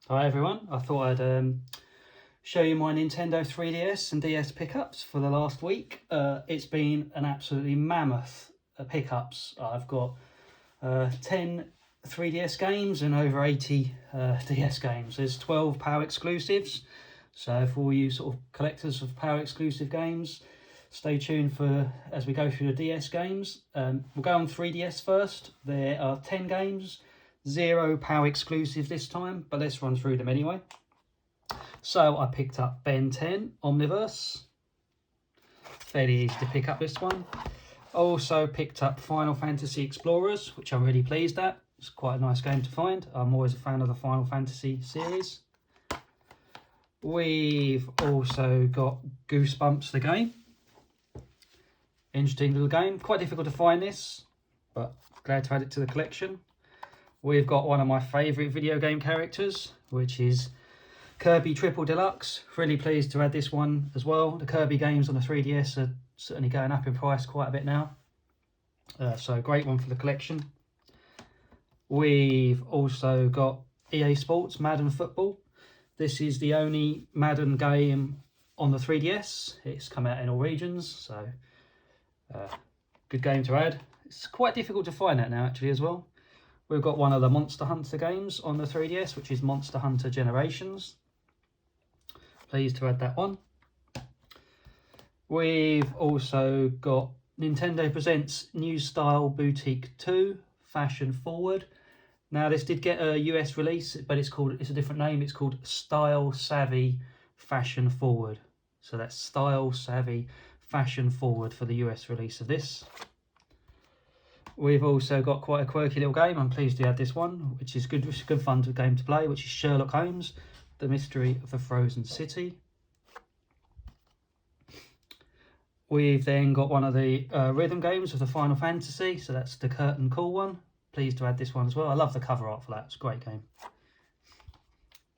Hi everyone, I thought I'd show you my Nintendo 3DS and DS pickups for the last week. It's been an absolutely mammoth pickups. I've got 10 3DS games and over 80 DS games. There's 12 Power exclusives, so for all you sort of collectors of Power exclusive games, stay tuned for as we go through the DS games. We'll go on 3DS first. There are 10 games. 0 Power exclusive this time, but let's run through them anyway. So I picked up Ben 10 Omniverse. Fairly easy to pick up this one. Also picked up Final Fantasy Explorers, which I'm really pleased at. It's quite a nice game to find. I'm always a fan of the Final Fantasy series. We've also got Goosebumps the game. Interesting little game. Quite difficult to find this, but glad to add it to the collection. We've got one of my favourite video game characters, which is Kirby Triple Deluxe. Really pleased to add this one as well. The Kirby games on the 3DS are certainly going up in price quite a bit now. So great one for the collection. We've also got EA Sports Madden Football. This is the only Madden game on the 3DS. It's come out in all regions, so good game to add. It's quite difficult to find that now actually as well. We've got one of the Monster Hunter games on the 3DS, which is Monster Hunter Generations. Pleased to add that one. We've also got Nintendo Presents New Style Boutique 2 Fashion Forward. Now this did get a US release, but it's a different name. It's called Style Savvy Fashion Forward. So that's Style Savvy Fashion Forward for the US release of this. We've also got quite a quirky little game. I'm pleased to add this one, which is good. It's a good fun game to play, which is Sherlock Holmes, The Mystery of the Frozen City. We've then got one of the rhythm games of the Final Fantasy, so that's the Curtain Call one. Pleased to add this one as well. I love the cover art for that. It's a great game.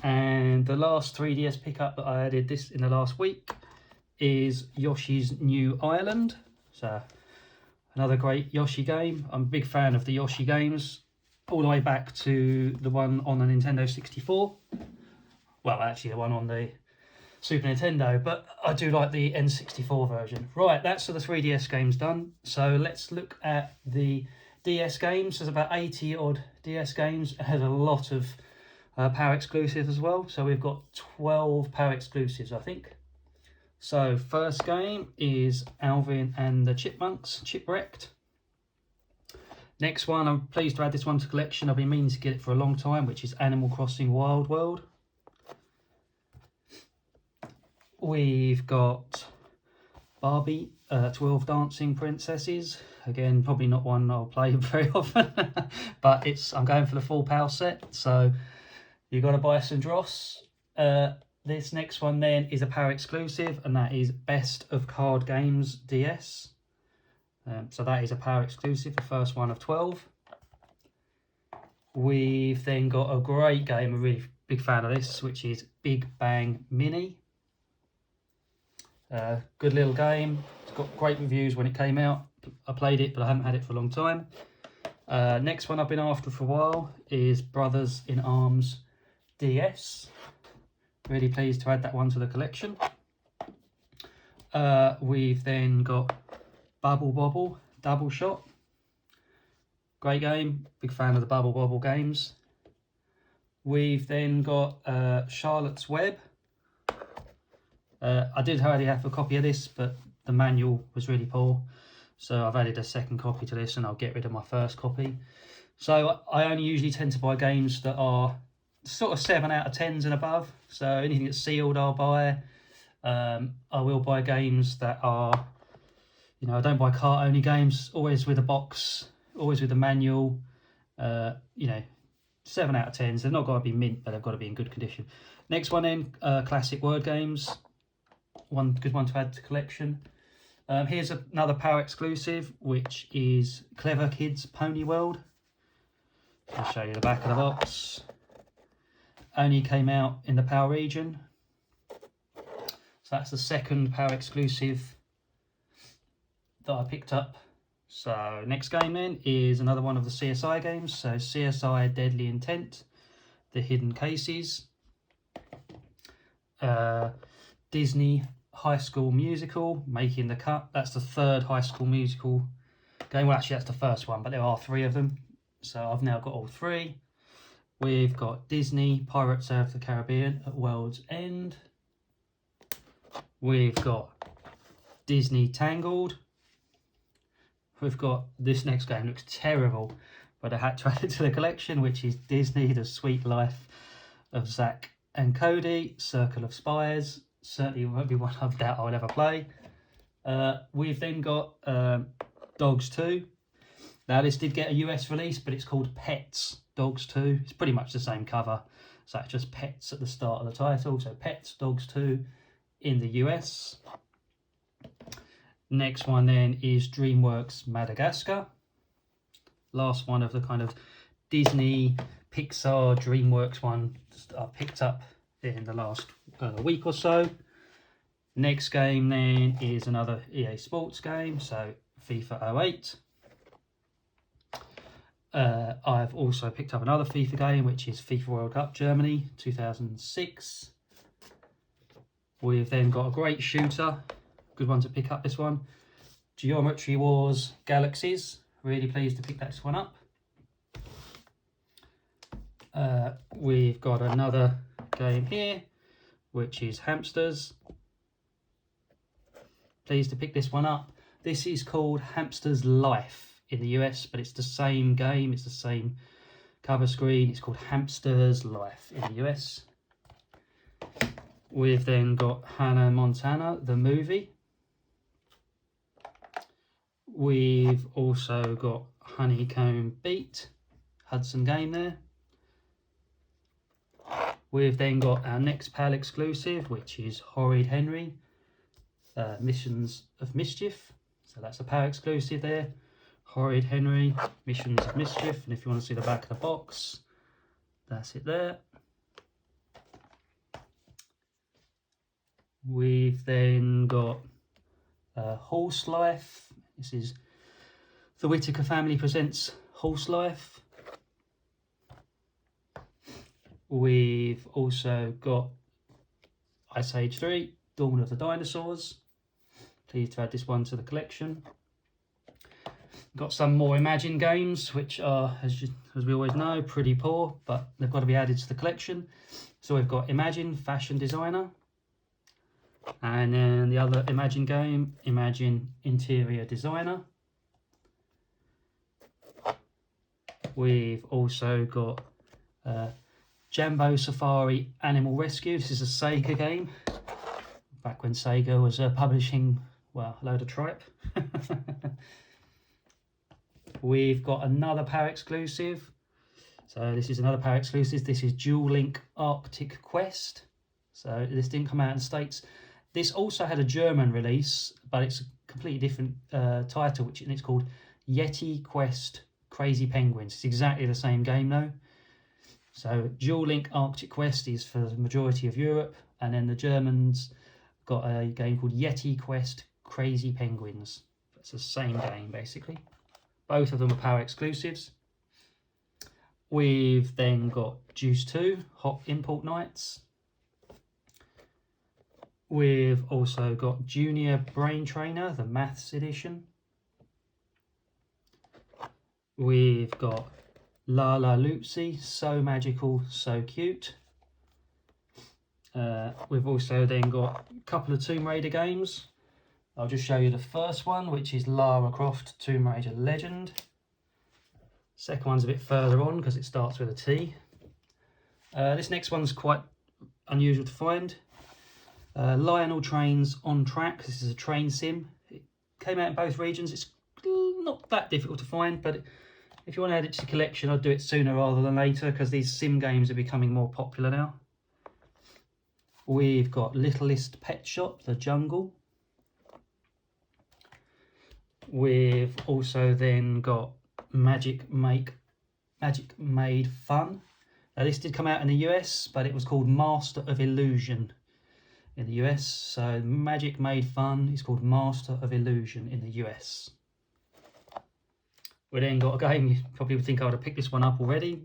And the last 3DS pickup that I added this in the last week is Yoshi's New Island. So another great Yoshi game. I'm a big fan of the Yoshi games, all the way back to the one on the Nintendo 64. Well, actually the one on the Super Nintendo, but I do like the N64 version. Right, that's for the 3DS games done. So let's look at the DS games. There's about 80 odd DS games. It has a lot of Power exclusives as well. So we've got 12 Power exclusives, I think. So first game is Alvin and the Chipmunks, Chipwrecked. Next one, I'm pleased to add this one to collection. I've been meaning to get it for a long time, which is Animal Crossing Wild World. We've got Barbie, 12 Dancing Princesses. Again, probably not one I'll play very often, but I'm going for the full PAL set, so you've got to buy some dross. This next one then is a Power exclusive, and that is Best of Card Games DS. So that is a Power exclusive, the first one of 12. We've then got a great game, a really big fan of this, which is Big Bang Mini. Good little game. It's got great reviews when it came out. I played it, but I haven't had it for a long time. Next one I've been after for a while is Brothers in Arms DS. Really pleased to add that one to the collection. We've then got Bubble Bobble Double Shot. Great game. Big fan of the Bubble Bobble games. We've then got Charlotte's Web. I did already have a copy of this, but the manual was really poor. So I've added a second copy to this, and I'll get rid of my first copy. So I only usually tend to buy games that are sort of 7 out of 10s and above. So anything that's sealed I'll buy. I will buy games that are, I don't buy cart only games, always with a box, always with a manual. 7 out of 10s. They've not got to be mint, but they've got to be in good condition. Next one then, classic word games. One good one to add to collection. Here's another Power exclusive, which is Clever Kids Pony World. I'll show you the back of the box. Only came out in the Power region. So that's the second Power exclusive that I picked up. So next game then is another one of the CSI games. So CSI Deadly Intent, The Hidden Cases. Disney High School Musical, Making the Cut. That's the third High School Musical game. Well, actually, that's the first one, but there are 3 of them. So I've now got all 3. We've got Disney Pirates of the Caribbean at World's End. We've got Disney Tangled. We've got, this next game looks terrible, but I had to add it to the collection, which is Disney The Sweet Life of Zack and Cody, Circle of Spires. Certainly won't be one of that I'll ever play. We've then got Dogs 2. Now this did get a US release, but it's called Pets Dogs 2. It's pretty much the same cover, so it's just Pets at the start of the title. So Pets Dogs 2 in the US. Next one then is DreamWorks Madagascar. Last one of the kind of Disney, Pixar, DreamWorks one I picked up in the last week or so. Next game then is another EA Sports game, so FIFA 08. I've also picked up another FIFA game, which is FIFA World Cup Germany 2006. We've then got a great shooter, good one to pick up, this one, Geometry Wars Galaxies. Really pleased to pick this one up. We've got another game here, which is Hamsters. Pleased to pick this one up. This is called Hamsters Life in the US, but it's the same game, it's the same cover screen. It's called Hamsters Life in the US. We've then got Hannah Montana, the movie. We've also got Honeycomb Beat, Hudson game there. We've then got our next PAL exclusive, which is Horrid Henry, Missions of Mischief. So that's a PAL exclusive there. Horrid Henry, Missions of Mischief. And if you want to see the back of the box, that's it there. We've then got Horse Life. This is the Whittaker family presents Horse Life. We've also got Ice Age 3, Dawn of the Dinosaurs. Pleased to add this one to the collection. Got some more Imagine games, which are, as we always know, pretty poor, but they've got to be added to the collection. So we've got Imagine Fashion Designer. And then the other Imagine game, Imagine Interior Designer. We've also got Jambo Safari Animal Rescue. This is a Sega game, back when Sega was publishing, well, a load of tripe. We've got another PAL exclusive. So this is another PAL exclusive. This is Dual Link Arctic Quest. So this didn't come out in the States. This also had a German release, but it's a completely different title, and it's called Yeti Quest Crazy Penguins. It's exactly the same game though. So Dual Link Arctic Quest is for the majority of Europe, and then the Germans got a game called Yeti Quest Crazy Penguins. It's the same game basically. Both of them are PAL exclusives. We've then got Juice 2, Hot Import Nights. We've also got Junior Brain Trainer, the Maths edition. We've got La La Loopsy, So Magical, So Cute. We've also then got a couple of Tomb Raider games. I'll just show you the first one, which is Lara Croft Tomb Raider Legend. Second one's a bit further on because it starts with a T. This next one's quite unusual to find. Lionel Trains on Track. This is a train sim. It came out in both regions. It's not that difficult to find, but if you want to add it to your collection, I'd do it sooner rather than later because these sim games are becoming more popular now. We've got Littlest Pet Shop, The Jungle. We've also then got Magic Made Fun. Now this did come out in the US, but it was called Master of Illusion in the US. So Magic Made Fun is called Master of Illusion in the US. We then got a game, you probably would think I would have picked this one up already,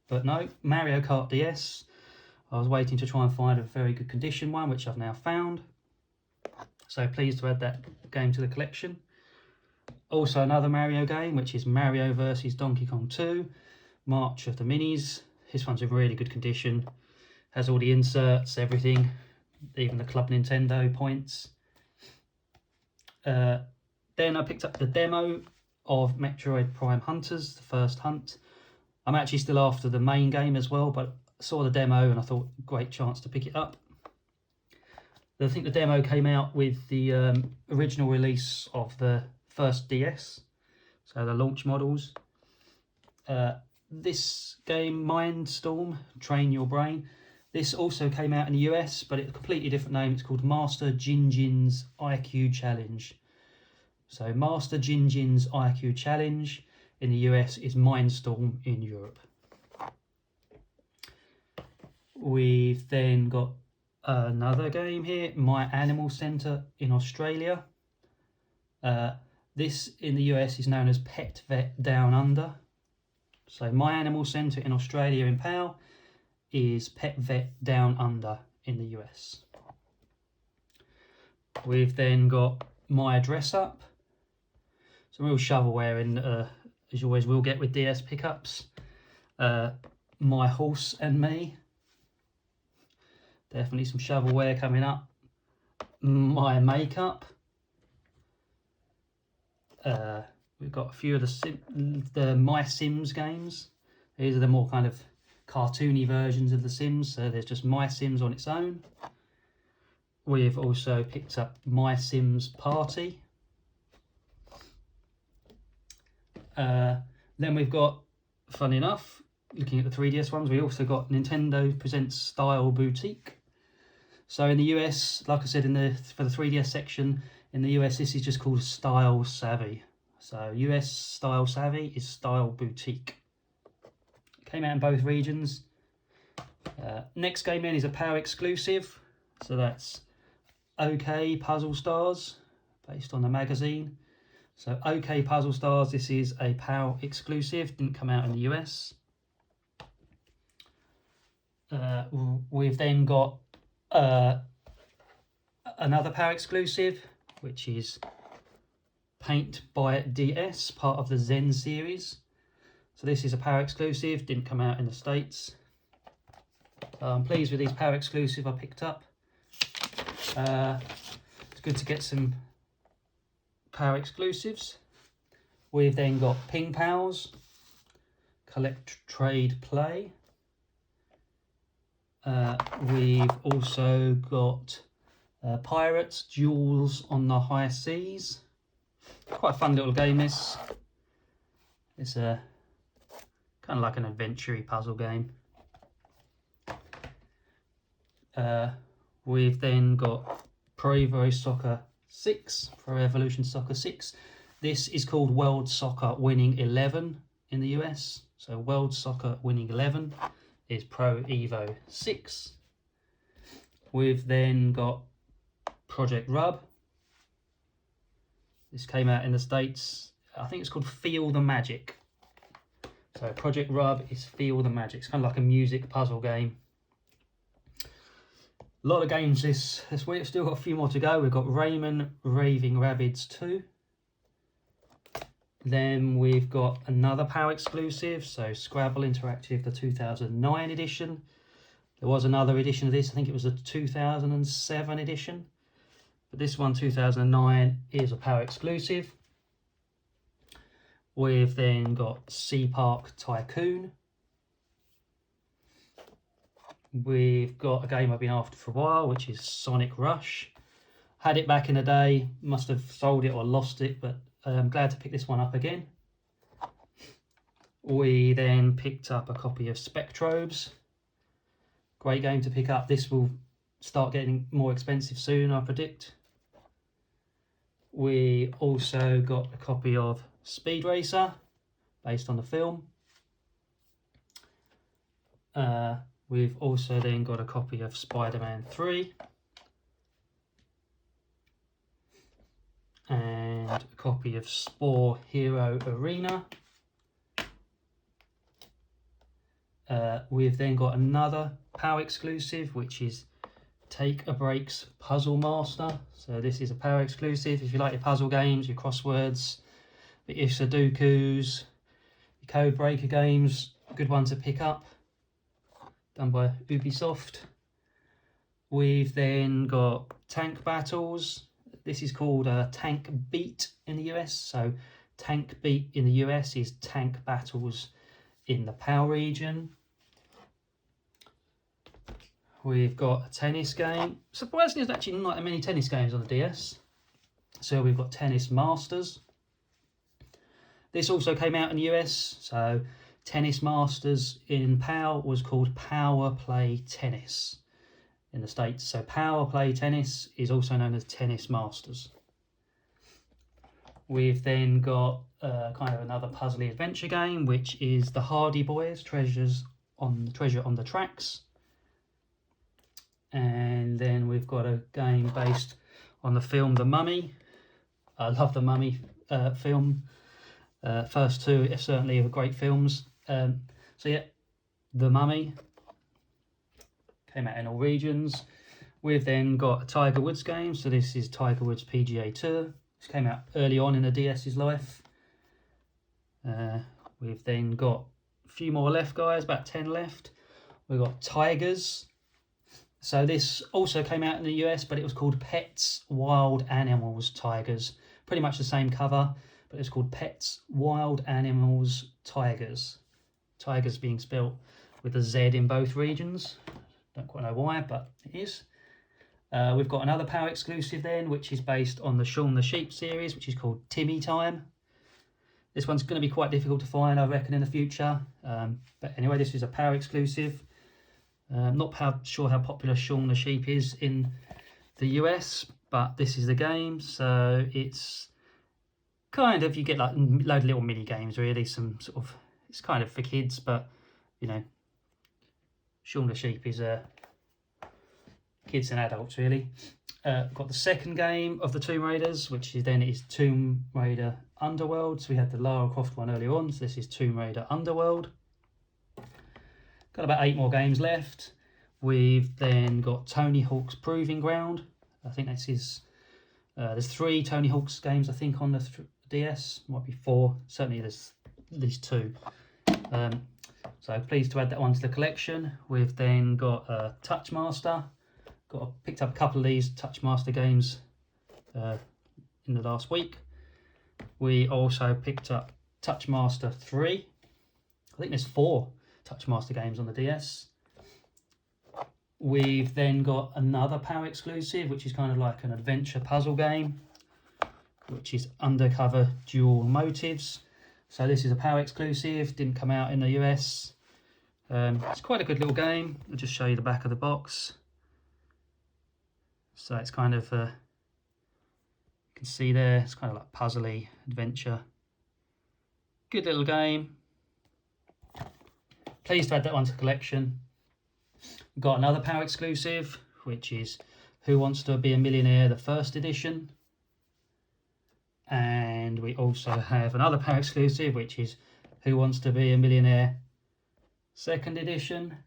but no, Mario Kart DS. I was waiting to try and find a very good condition one, which I've now found. So pleased to add that game to the collection. Also another Mario game, which is Mario vs Donkey Kong 2, March of the Minis. This one's in really good condition. Has all the inserts, everything, even the Club Nintendo points. Then I picked up the demo of Metroid Prime Hunters, the first hunt. I'm actually still after the main game as well, but I saw the demo and I thought, great chance to pick it up. I think the demo came out with the original release of the first DS, so the launch models. This game, Mindstorm, Train Your Brain, this also came out in the US, but it's a completely different name. It's called Master Jinjin's IQ Challenge. So Master Jinjin's IQ Challenge in the US is Mindstorm in Europe. We've then got another game here, My Animal Centre in Australia. This in the US is known as Pet Vet Down Under. So My Animal Centre in Australia in PAL is Pet Vet Down Under in the US. We've then got My Dress Up. Some real shovelware in, as you always will get with DS pickups. My Horse and Me. Definitely some shovelware coming up. My Makeup. We've got a few of the My Sims games. These are the more kind of cartoony versions of the Sims. So there's just My Sims on its own. We've also picked up My Sims Party. Then we've got, fun enough, looking at the 3DS ones, we also got Nintendo Presents Style Boutique. So in the US, like I said, for the 3DS section, in the US this is just called Style Savvy. So US Style Savvy is Style Boutique. Came out in both regions. Next game in is a PAL exclusive. So that's OK Puzzle Stars, based on the magazine. So OK Puzzle Stars, this is a PAL exclusive, didn't come out in the US. We've then got another PAL exclusive, which is Paint by DS, part of the Zen series. So this is a PAL exclusive, didn't come out in the States. I'm pleased with these PAL exclusive I picked up. It's good to get some PAL exclusives. We've then got Ping Pals, Collect, Trade, Play. We've also got Pirates, Duels on the High Seas. Quite a fun little game this. It's a kind of like an adventure-y puzzle game. We've then got Pro Evo Soccer 6, Pro Evolution Soccer 6. This is called World Soccer Winning 11 in the US. So World Soccer Winning 11 is Pro Evo 6. We've then got Project Rub. This came out in the States. I think it's called Feel the Magic. So Project Rub is Feel the Magic. It's kind of like a music puzzle game. A lot of games this week. Still got a few more to go. We've got Rayman Raving Rabbids 2. Then we've got another PAL exclusive. So Scrabble Interactive, the 2009 edition. There was another edition of this. I think it was a 2007 edition. But this one, 2009, is a PAL exclusive. We've then got Sea Park Tycoon. We've got a game I've been after for a while, which is Sonic Rush. Had it back in the day, must have sold it or lost it, but I'm glad to pick this one up again. We then picked up a copy of Spectrobes. Great game to pick up. This will start getting more expensive soon, I predict. We also got a copy of Speed Racer, based on the film. We've also then got a copy of Spider-Man 3. And a copy of Spore Hero Arena. We've then got another PAL exclusive, which is Take a Break's Puzzle Master. So this is a PAL exclusive. If you like your puzzle games, your crosswords, your Sudokus, your Code Breaker games, a good one to pick up. Done by Ubisoft. We've then got Tank Battles. This is called Tank Beat in the US. So Tank Beat in the US is Tank Battles in the PAL region. We've got a tennis game. Surprisingly, there's actually not that many tennis games on the DS. So we've got Tennis Masters. This also came out in the US. So Tennis Masters in PAL was called Power Play Tennis in the States. So Power Play Tennis is also known as Tennis Masters. We've then got kind of another puzzly adventure game, which is the Hardy Boys, Treasure on the Tracks. And then we've got a game based on the film The Mummy. I love the Mummy film. First two are certainly great films. So yeah, The Mummy came out in all regions. We've then got a Tiger Woods game. So this is Tiger Woods PGA Tour. This came out early on in the DS's life. We've then got a few more left, guys, about 10 left. We've got Tigers. So this also came out in the US, but it was called Pets Wild Animals Tigers. Pretty much the same cover, but it's called Pets Wild Animals Tigers. Tigers being spelt with a Z in both regions. Don't quite know why, but it is. We've got another PAL exclusive then, which is based on the Shaun the Sheep series, which is called Timmy Time. This one's going to be quite difficult to find, I reckon, in the future. But anyway, this is a PAL exclusive. Not sure how popular Shaun the Sheep is in the US, but this is the game. So it's kind of, you get like a load of little mini games, really. Some sort of, it's kind of for kids, but you know, Shaun the Sheep is kids and adults, really. Got the second game of the Tomb Raiders, which is Tomb Raider Underworld. So we had the Lara Croft one earlier on, so this is Tomb Raider Underworld. Got about 8 more games left. We've then got Tony Hawk's Proving Ground. I think this is, there's 3 Tony Hawk's games, I think, on the DS. Might be 4, certainly there's at least 2. So pleased to add that one to the collection. We've then got Touchmaster. Picked up a couple of these Touchmaster games in the last week. We also picked up Touchmaster 3. I think there's 4 Touchmaster games on the DS. We've then got another PAL exclusive, which is kind of like an adventure puzzle game, which is Undercover Dual Motives. So this is a PAL exclusive, didn't come out in the US. It's quite a good little game. I'll just show you the back of the box. So it's kind of, you can see there, it's kind of like puzzly adventure. Good little game. Pleased to add that one to the collection. We've got another PAL exclusive, which is Who Wants to Be a Millionaire, the first edition. And we also have another PAL exclusive, which is Who Wants to Be a Millionaire, second edition.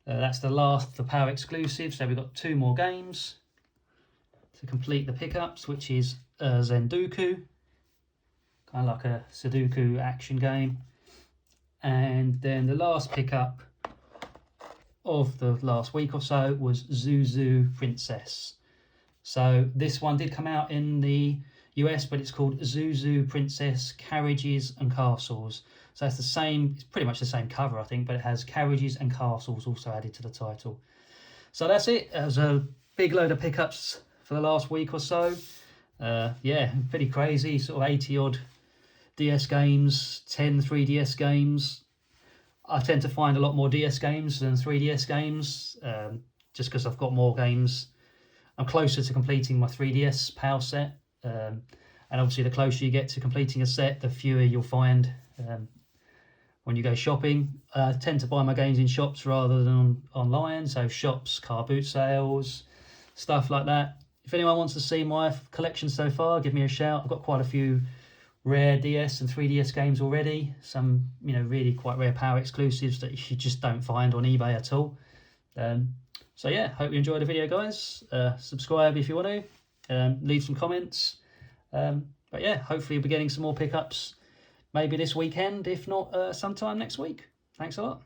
That's the last of the PAL exclusive, so we've got 2 more games to complete the pickups, which is Zendoku, kind of like a Sudoku action game. And then the last pickup of the last week or so was Zuzu Princess. So this one did come out in the US, but it's called Zuzu Princess Carriages and Castles. So it's the same, it's pretty much the same cover, I think, but it has carriages and castles also added to the title. So that's it. It was a big load of pickups for the last week or so. Yeah, pretty crazy, sort of 80 odd DS games, 10 3DS games. I tend to find a lot more DS games than 3DS games, just because I've got more games. I'm closer to completing my 3DS PAL set, and obviously the closer you get to completing a set, the fewer you'll find when you go shopping. I tend to buy my games in shops rather than online, so shops, car boot sales, stuff like that. If anyone wants to see my collection so far, give me a shout. I've got quite a few rare DS and 3DS games already. Some, you know, really quite rare Power exclusives that you just don't find on eBay at all. So yeah, hope you enjoyed the video, guys. Subscribe if you want to. Leave some comments. But yeah, hopefully we'll be getting some more pickups maybe this weekend, if not sometime next week. Thanks a lot.